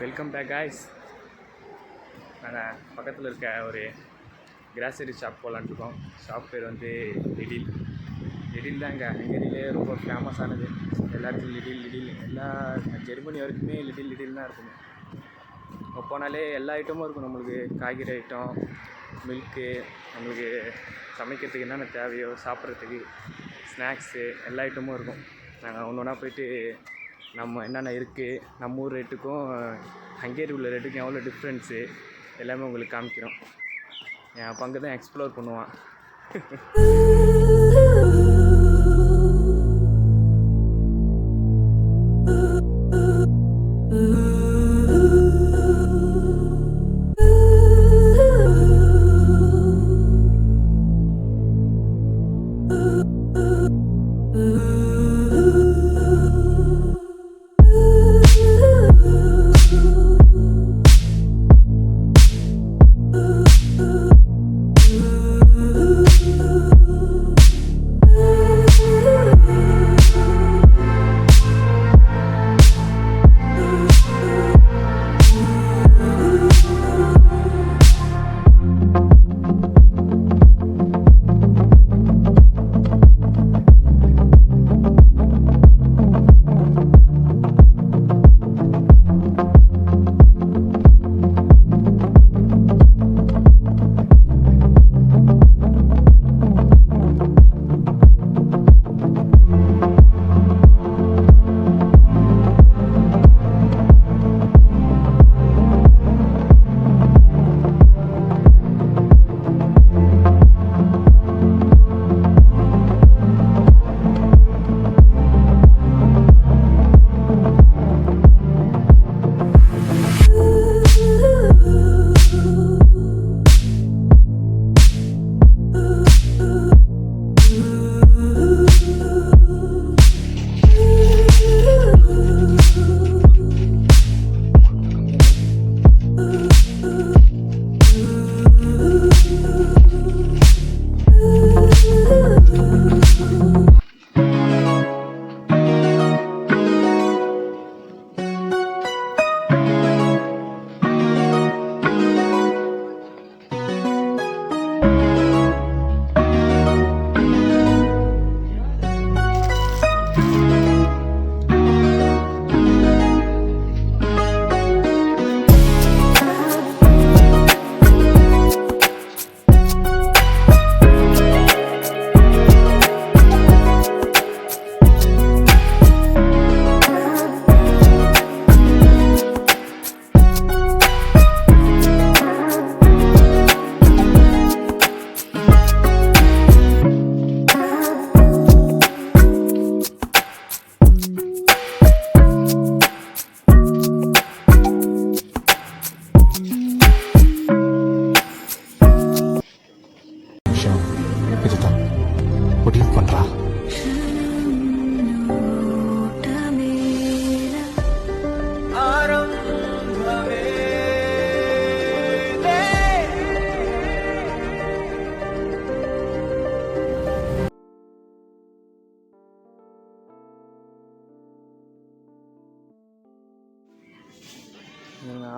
Welcome back guys. நாங்கள் பக்கத்தில் இருக்க ஒரு கிராசரி ஷாப் போகலான்னு இருக்கோம். ஷாப் பேர் வந்து லிடில் தான். இங்கே ஹங்கேரியிலே ரொம்ப ஃபேமஸானது. எல்லா இடத்துலையும் லிடில் எல்லா ஜெர்மனி வரைக்குமே லிடில் தான் இருக்கும். அங்கே போனாலே எல்லா ஐட்டமும் இருக்கும். நம்மளுக்கு காய்கறி ஐட்டம், மில்க்கு, நம்மளுக்கு சமைக்கிறதுக்கு என்னென்ன தேவையோ, சாப்பிட்றதுக்கு ஸ்நாக்ஸு, எல்லா ஐட்டமும் இருக்கும். நாங்கள் ஒன்று ஒன்றா போயிட்டு நம்ம என்னென்ன இருக்குது, நம்ம ஊர் ரேட்டுக்கும் ஹங்கேரி உள்ள ரேட்டுக்கும் எவ்வளோ டிஃப்ரென்ஸு எல்லாமே உங்களுக்கு காமிக்கிறோம். என் பங்கு தான் எக்ஸ்ப்ளோர் பண்ணுவான்.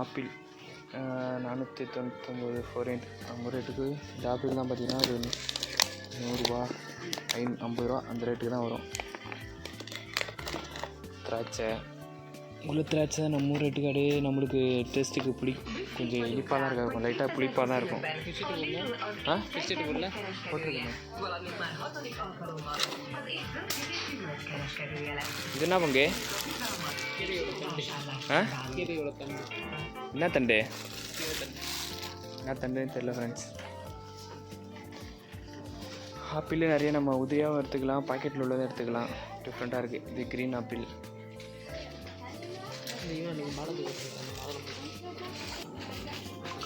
Apple 499 foreign. நம்ம ரேட்டுக்கு இந்த ஆப்பிள் தான் பார்த்திங்கன்னா ஒரு 100 ரூபா 50 ரூபா அந்த ரேட்டுக்கு தான் வரும். திராட்சை திராட்சை நம்ம ஊர் ரேட்டுக்கு அப்படியே நம்மளுக்கு டேஸ்ட்டுக்கு கொஞ்சம் இனிப்பாக தான் இருக்கும். லைட்டாக புளிப்பாக தான் இருக்கும். போட்டிருக்கேன். இது என்ன பங்கு? என்ன தண்டு தெரியல ஃப்ரெண்ட்ஸ். ஆப்பிள் நிறைய நம்ம உதிரியாகவும் எடுத்துக்கலாம், பாக்கெட்டில் உள்ளதை எடுத்துக்கலாம். டிஃப்ரெண்ட்டாக இருக்குது. இது க்ரீன் ஆப்பிள்.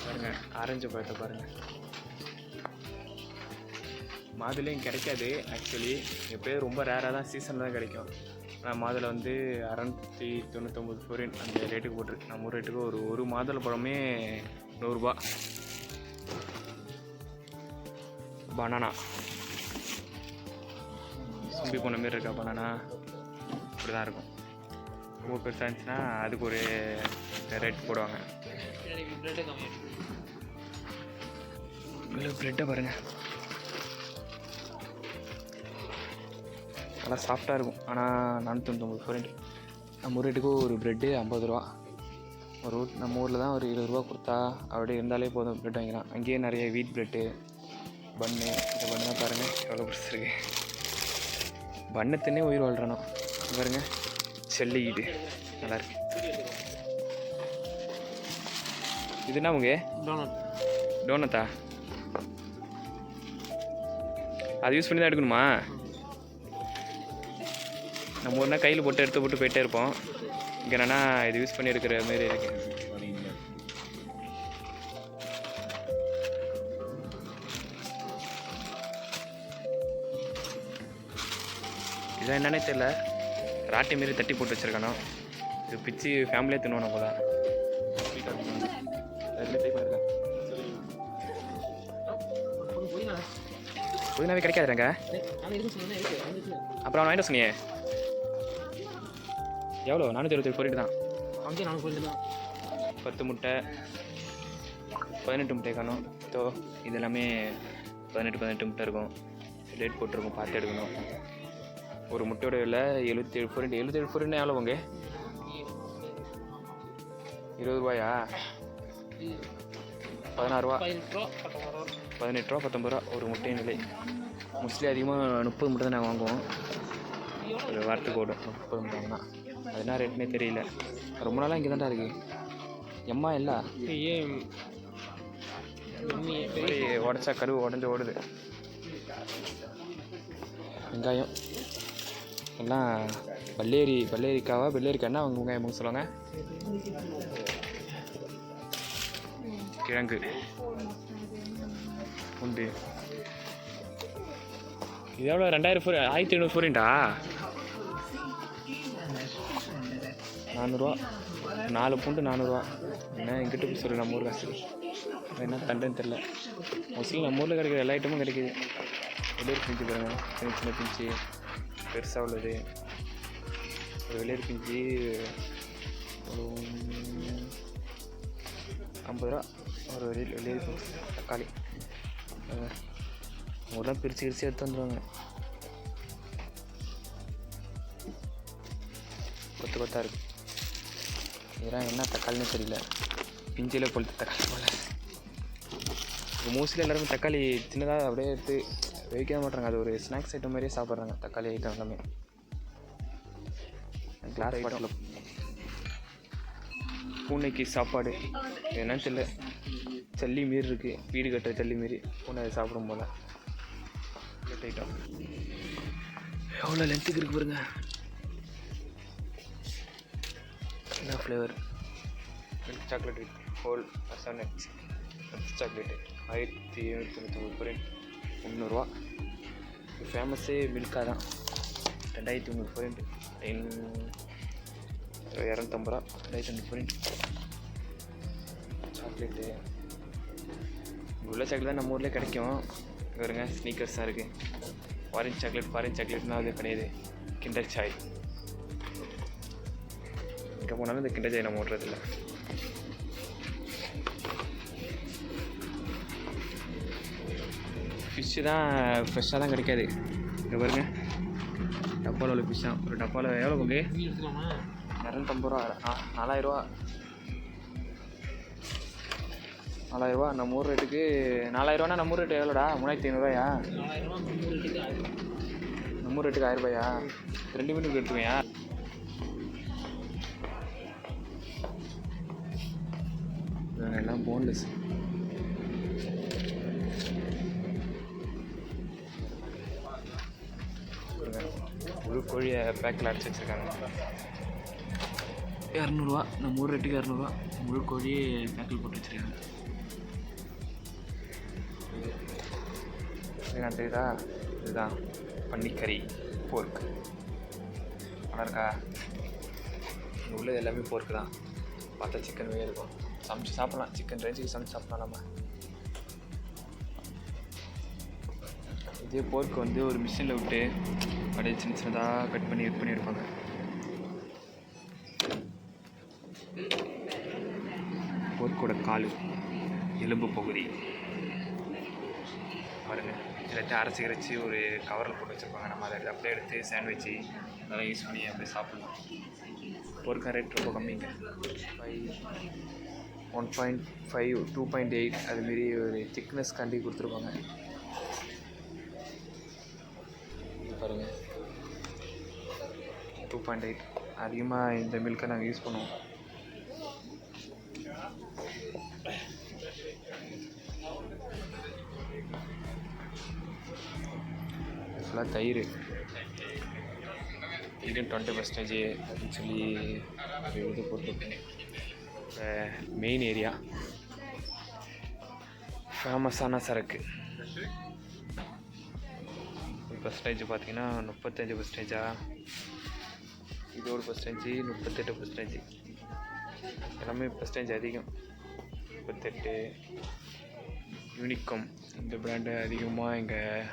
பாருங்கள், ஆரஞ்சு பழத்தை பாருங்கள். மாதுளையும் கிடைக்காது ஆக்சுவலி. எப்போயும் ரொம்ப ரேராக தான், சீசனில் தான் கிடைக்கும். ஆனால் மாதுளை வந்து 699 ஃபாரின் அந்த ரேட்டுக்கு போட்டிருக்கு. நம்ம ஊர் ரேட்டுக்கு ஒரு மாதுளை பழமே 100 ரூபா. பனானா சும்பி போன மாரி இருக்கா பனானா? இப்படி தான் இருக்கும். ரொம்ப பெருசாக இருந்துச்சுன்னா அதுக்கு ஒரு ரேட் போடுவாங்க. இவ்வளோ ப்ரெட்டை பாருங்கள், நல்லா சாஃப்டாக இருக்கும். ஆனால் 499 ஃபாரின். நம்ம ரேட்டுக்கு ஒரு ப்ரெட்டு 50 ரூபா. நம்ம ஊரில் தான் ஒரு 20 ரூபா கொடுத்தா அப்படியே இருந்தாலே போதும், ப்ரெட் வாங்கிக்கலாம். அங்கேயே நிறைய வீட் ப்ரெட்டு, பன்னு, இந்த பண்ணு தான் பாருங்கள் எவ்வளோ பிடிச்சிருக்கு. பண்ணை தின்னே உயிர் வாழ்றணும் பாருங்கள். செல்லி இது நல்லாயிருக்கு. இது என்ன உங்க டோனட்டா? அது யூஸ் பண்ணி தான் எடுக்கணுமா? நம்ம ஊர்னா கையில் போட்டு எடுத்து போட்டு போயிட்டே இருப்போம். இங்கே என்னன்னா இது யூஸ் பண்ணி எடுக்கிற மாரி இருக்கு. இதான் என்னன்னே தெரியல, ராட்டி மாரி தட்டி போட்டு வச்சுருக்கானோ. இது பிச்சு ஃபேமிலியே தின்னுவோம் போல. புதினாவே கிடைக்காதுங்க. அப்புறம் அவன் வாங்கிட்டு சொன்னியே எவ்வளோ? 427 பொருட்டு தான். 10 முட்டை 18 முட்டை காணும். இது எல்லாமே 18 முட்டை இருக்கும். ரேட் போட்டிருக்கும், பார்த்து எடுக்கணும். ஒரு முட்டையோட விலை 77 ஃபாரின். 77 ஃபாரின் எவ்வளோ உங்க? 20 ரூபாயா? 16 ரூபா, 18 ரூபா, 19 ரூபா ஒரு முட்டையின் விலை. மோஸ்ட்லி அதிகமாக 30 முட்டை தான் நாங்கள் வாங்குவோம். ஒரு வாரத்துக்கு ஓடும் 30 முட்டைங்கன்னா. அது என்ன ரேட்னே தெரியல. ரொம்ப நாளாக இங்கே தான்டா இருக்குது. எம்மா இல்லை உடச்சா கருவு உடஞ்சி ஓடுது. வெங்காயம் எல்லாம் பல்லேரிக்காவா வெள்ளேரிக்காய்னா அவங்க வெங்காயம் சொல்லுவாங்க. கிழங்கு உண்டு. இது எவ்வளோ? 1500 ஃபாரின்டா? 400 ரூபா. 4 பூண்டு 400 ரூபா. என்ன எங்கிட்ட போய் சொல்லு, நம்ம ஊர் காசு என்ன தண்டுன்னு தெரில. மோஸ்ட்லி நம்ம ஊரில் கிடைக்கிற எல்லா ஐட்டமும் கிடைக்கிது. வெளியூர் பிஞ்சு பாருங்கள், சின்ன சின்ன பிஞ்சு, பெருசாக உள்ளது. ஒரு வெளியூர் பிஞ்சு 50 ரூபா. ஒரு வெளியூர் பிஞ்சு. தக்காளி ஊரெலாம் பிரித்து எடுத்து வந்துடுவாங்க. கொத்தாக இருக்குது. இதெல்லாம் என்ன தக்காளின்னு தெரியல, பிஞ்சில் பொழுது தக்காளி போல். மோஸ்ட்லி எல்லாருமே தக்காளி சின்னதாக அப்படியே எடுத்து வைக்க மாட்டாங்க. அது ஒரு ஸ்நாக்ஸ் ஐட்டம் மாதிரியே சாப்பிட்றாங்க தக்காளி ஐட்டம் எல்லாமே. கிளாஸ் பாட்டில் பூனைக்கு சாப்பாடு என்னன்னு தெரியல. சல்லி மாரி இருக்குது, வீடு கட்டுற சல்லி மாரி. பூனை அதை சாப்பிடும் போல் ஐட்டம். எவ்வளோ லென்த்துக்கு இருக்குது பாருங்க. என்ன flavour? Milk chocolate with whole hazelnuts milk chocolate 1799 foreign. 300 ரூபா. ஃபேமஸே மில்காக தான். 2300 ஃபாரின். 250 ரூபா. 2500 ஃபாரின். சாக்லேட்டு உள்ள சாக்லேட் தான் நம்ம ஊரில் கிடைக்கும். வருங்க ஸ்னீக்கர்ஸ் தான் இருக்குது. ஃபாரின் சாக்லேட்னா அது கிடையாது. கிண்டர் சாய் எங்கே போனாலும் இந்த கிண்டர் சாய் நம்ம ஓட்டுறதில்ல. ஃபிஷ்ஷு தான் ஃப்ரெஷ்ஷாக தான் கிடைக்காது. இங்கே பாருங்க, டப்பாவில் உள்ள ஃபிஷ் தான். ஒரு டப்பாவில் எவ்வளோ போங்க? 250 ரூபா. 4000 ரூபா. 4000 ரூபா. நம்ம ஊர் ரேட்டுக்கு 4000 ரூபானா நம்ம ஊர் ரேட்டு எவ்வளோடா? 3500 ரூபாயா? நம்ம ஊர் ரேட்டுக்கு 1000 ரூபாயா? 2 மீனுக்கு எடுத்துவையா? எல்லாம் போன்லெஸ். ஒரு கோழியை பேக்கில் அடிச்சு வச்சுருக்காங்க. 200 ரூபா. நம்ம ஊர் ரேட்டுக்கு 200 ரூபா. முழு கோழியை பேக்கில் போட்டு வச்சுருக்காங்க. நான் தெரியுதா? இதுதான் பன்னிக்கறி, போர்க். நல்லா இருக்கா? உள்ளது எல்லாமே போர்க்கு தான். பார்த்தா சிக்கன் இருக்கும். சமைச்சு சாப்பிட்லாம். சிக்கன் ரேஞ்சுக்கு சமைச்சு சாப்பிட்லாம் நம்ம. இதே போர்க்கு வந்து ஒரு மிஷினில் விட்டு அப்படியே சின்ன சின்னதாக கட் பண்ணி எடுப்பாங்க. போர்க்கோட கால் எலும்பு பகுதி பாருங்கள். எல்லாத்தையும் அரைச்சி ஒரு கவரில் போட்டு வச்சுருப்பாங்க. நம்ம அதை அப்படியே எடுத்து சாண்ட்விச்சு அதெல்லாம் யூஸ் பண்ணி அப்படியே சாப்பிட்லாம். போர்க்கா ரேட் ரொம்ப கம்மிங்க. 1.5 2.8 அதுமாரி ஒரு திக்னஸ் கண்டி கொடுத்துருப்பாங்க. இது பாருங்கள் 2.8. அதிகமாக இந்த மில்கை நாங்கள் யூஸ் பண்ணுவோம். ஃபுல்லாக தயிர் இது 20% அப்படின்னு சொல்லி இது போட்டுருக்கேன். மெயின் ஏரியா ஃபேமஸான சரக்கு பர்சன்டேஜ் பார்த்தீங்கன்னா 35%. இதோட பர்சன்டேஜ் 38%. எல்லாமே பர்சன்டேஜ் அதிகம். 38. யூனிகாம் இந்த பிராண்டு அதிகமாக எங்கள்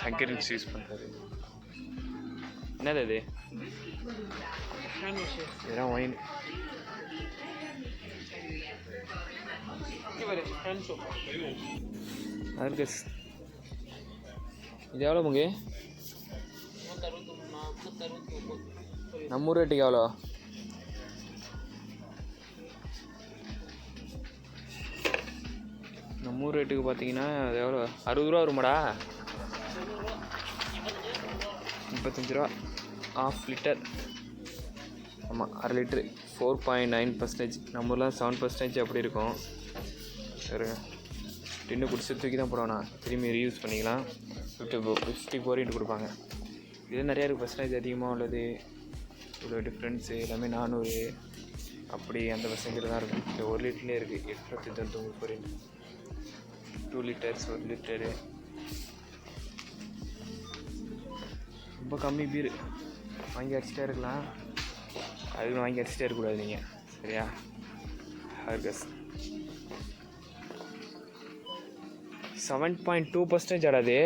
ஹங்கரின்ஸ் யூஸ் பண்ணுறது. என்னது அது? இதெல்லாம் ஒயின். அதுக்கு இது எவ்வளோ முங்க? நம்ம ஊர் ரேட்டுக்கு எவ்வளோ? நம்ம ஊர் ரேட்டுக்கு பார்த்தீங்கன்னா அது எவ்வளோ? 60 ரூபா வருமாடா? 35 ரூபா. 1/2 லிட்டர். ஆமாம் 1/2 லிட்ரு 4.9%. நம்ம ஊரில் 7% அப்படி இருக்கும். சரிங்க, டின்னு குடிச்சு தூக்கி தான் போடுவானா, திரும்பி ரீயூஸ் பண்ணிக்கலாம். 54 கொடுப்பாங்க. இது நிறையா இருக்குது. பர்சன்டேஜ் அதிகமாக உள்ளது, இவ்வளோ டிஃப்ரென்ஸு எல்லாமே 400 அப்படி அந்த பர்சன்டேஜில் தான் இருக்கும். இந்த 1 லிட்டர்லேயே இருக்குது 899. 2 லிட்டர்ஸ் 1 லிட்டரு ரொம்ப கம்மி. பீரு வாங்கி அடிச்சிட்டே இருக்கலாம். அதுக்கு வாங்கி அடிச்சிட்டே இருக்கக்கூடாது நீங்கள், சரியா? ஹர்கஸ் 7.2% ஆடாது.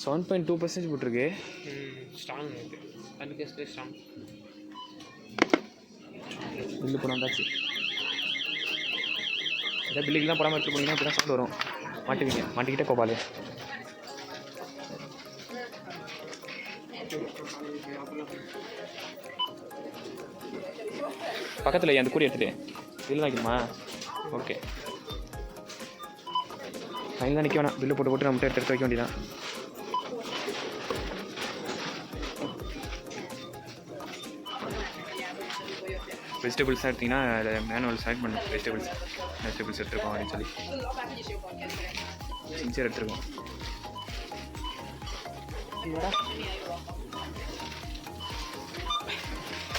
7.2% போட்டிருக்கு. ஸ்ட்ராங் இருக்குது. அதுக்கு ஸ்ட்ராங் பில்லு போனால் வந்தாச்சு. ஏதாவது பில்லுக்கெலாம் போடாமல் எடுத்து போனீங்கன்னா இப்படி தான் சவுண்ட் வரும். மாட்டிக்கிட்டே கோபாலே. பக்கத்தில் அந்த கூடி எடுத்துகிட்டு பில்லு தான் வைக்கணுமா? ஓகே, லைனில் நிற்க வேணாம். பில்லு போட்டு நம்மகிட்ட எடுத்து வைக்க வேண்டியதான். வெஜிடபிள்ஸ் எடுத்திங்கன்னா அதில் மேனுவல் செலக்ட் பண்ணணும். வெஜிடபிள்ஸ் எடுத்துருக்கோம் அப்படின்னு சொல்லி சின்சியர் எடுத்துருக்கோம்.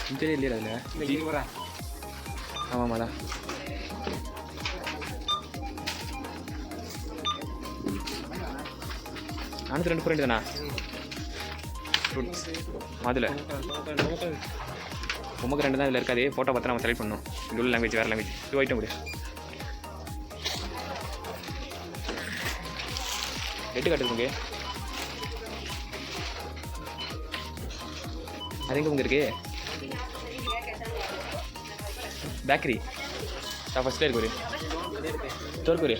சின்சியர் இல்லையா அதில்? ஆமாம் தான். நானூற்றி 2 தானா? ஃப்ரூட்ஸ் அதில் உமக்கு 2 தான் இதில் இருக்காது. ஃபோட்டோ பார்த்து நம்ம செலக்ட் பண்ணணும். இங்கே உள்ள லாங்குவேஜ் வேறு லாங்குவேஜ். 2 ஐட்டம் கூட 8 காட்டுதுங்க. அது எங்கே உங்க இருக்கு? பேக்கரி ஃபஸ்ட்டில் இருக்கு. ஒரு தோற்கூரி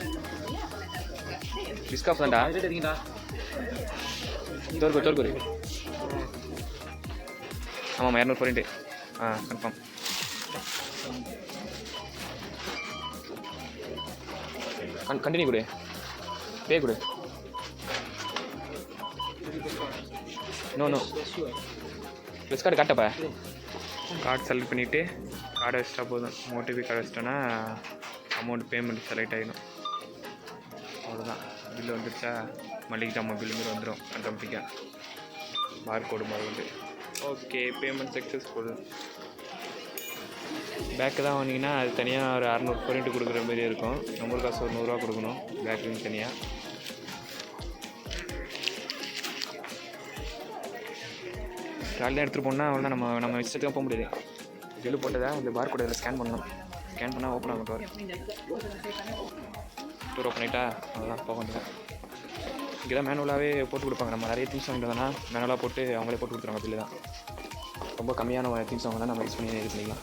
டிஸ்காஃப் தான்டா. தோற்கூரி ஆமாம் 200 கன்ஃபார்ம். கண்டினியூ கொடு, பே கொடு. நோ ப்ளஸ் கார்டு காட்டப்பா. கார்டு செலக்ட் பண்ணிவிட்டு கார்டை வச்சிட்டா போதும். ஓடிபி கார்டு வச்சிட்டோன்னா அமௌண்ட் பேமெண்ட் செலக்ட் ஆகிடும். அவ்வளோதான். பில்லு வந்துடுச்சா? மளிகை ஜாமான் பில்லு மாதிரி வந்துடும் ஆட்டோமேட்டிக்காக. பார்கோடு மாதிரி வந்து ஓகே, பேமெண்ட் சக்ஸஸ்ஃபுல். பேக்கு தான் வாங்கினீங்கன்னா அது தனியாக ஒரு 600 கொடுக்குற மாதிரி இருக்கும். நம்பர் காசு ஒரு 100 ரூபா கொடுக்கணும் பேக்குன்னு தனியாக. காலையில் எடுத்துகிட்டு போனால் அவ்வளோ நம்ம இஷ்டத்துக்கு போக முடியாது. பில்லு போட்டதா இந்த பார்கோடு இதில் ஸ்கேன் பண்ணணும். ஸ்கேன் பண்ணால் ஓப்பன் ஆகும் டோர். டோர் ஓப்பன் ஆகிட்டா அதெல்லாம் போக வேண்டியதான். இங்கே தான் மேனுவலாகவே போட்டு கொடுப்பாங்க. நம்ம நிறைய திங்ஸ் வாங்கிட்டு வந்தோம்னா மேனுவலாக போட்டு அவங்களே போட்டு கொடுத்துருவாங்க. பில்லு தான் ரொம்ப கம்மியான திங்ஸ் வாங்கினா நம்ம யூஸ் பண்ணி இது பண்ணிக்கலாம்.